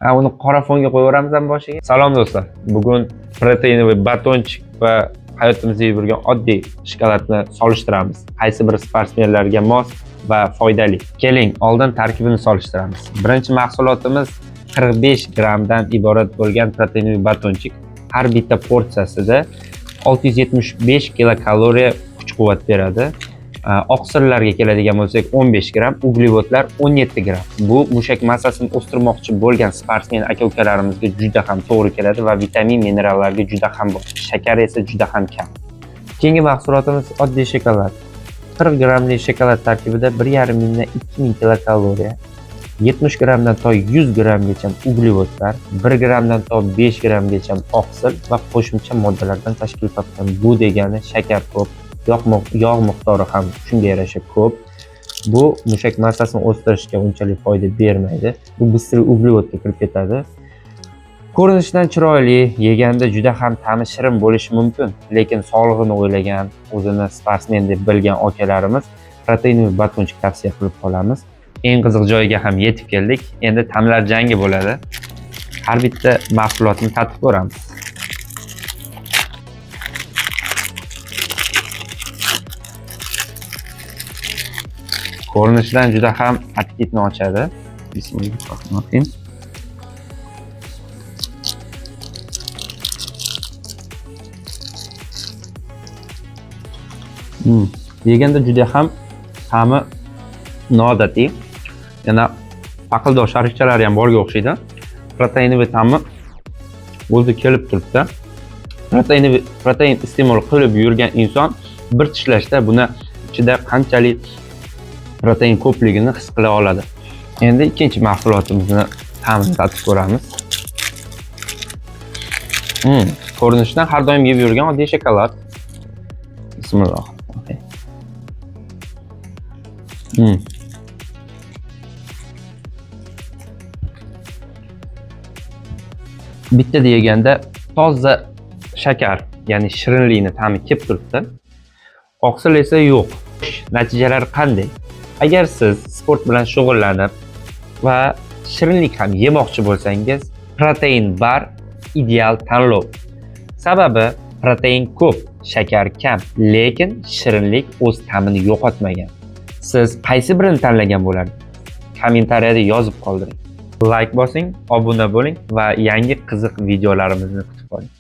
Uni qora fonga qo'yaveramiz ham boshiga. Salom do'stlar. Bugun proteinli batonchik va hayotimizda yeb yurgan oddiy shokoladni solishtiramiz. Qaysi bir sportsmenlarga mos va foydali. Keling, oldin tarkibini solishtiramiz. Birinchi mahsulotimiz 45 grammdan iborat bo'lgan proteinli batonchik. Har bitta porsiyasida 675 kilokaloriya kuch-quvvat beradi. Oqsillarga keladigan bo'lsak 15 gram, uglevodlar 17 gram. Bu mushak massasini o'stirmoqchi bo'lgan sportsmen aka-ukalarimizga juda ham to'g'ri keladi va vitamin, minerallarga juda ham boy. Shakari esa juda ham kam. Keyingi mahsulotimiz oddiy shokolad. 40 grammli shokolad tarkibida 1,5 mingdan 2000 kilokaloriya, 70 grammdan to 100 grammgacha uglevodlar, 1 grammdan to 5 grammgacha oqsil va qo'shimcha moddalardan tashkil topgan. Bu degani shakar ko'p, yog' miqdori ham shunga yarasha ko'p. Bu mushak massasini o'stirishga unchalik foyda bermaydi. Bu bыстрый uglevodga kirib ketadi. Ko'rinishdan chiroyli, yeganda juda ham ta'mi shirin bo'lishi mumkin, lekin sog'lig'ini o'ylagan, o'zini sportsmen deb bilgan akalarimiz proteinli batonchik tavsiya qilib qolamiz. Eng qiziq joyiga ham yetib keldik. Endi ta'mlar jangi bo'ladi. Har bitta mahsulotni tatib ko'ramiz. Ko'rinishidan juda ham appetitni ochadi. Bismillah. Yeganda juda ham ta'mi noodatiy. Yana aqldosh sharikchalari ham borga o'xshaydi. Proteinli ta'mi o'zi kelib turibdi. Protein iste'mol qilib yurgan inson bir tishlashda buni ichida qanchalik protein ko'pligini his qila oladi. Endi ikkinchi mahsulotimizni ta'mini tatib ko'ramiz. Ko'rinishidan har doim yeb yurgan oddiy shokolad. Bismillah. Bittada yeganda toza shakar, ya'ni shirinlikni ta'mi kelib turibdi. Oqsil esa yo'q. Natijalari qanday? Agar siz sport bilan shug'ullanib va shirinlik ham yemoqchi bo'lsangiz, protein bar ideal tanlov. Sababi protein ko'p, shakar kam, lekin shirinlik o'z ta'mini yo'qotmagan. Siz qaysi birini tanlagan bo'lardingiz? Kommentariyada yozib qoldiring. Like bosing, obuna bo'ling va yangi qiziq videolarimizni kutib qoling.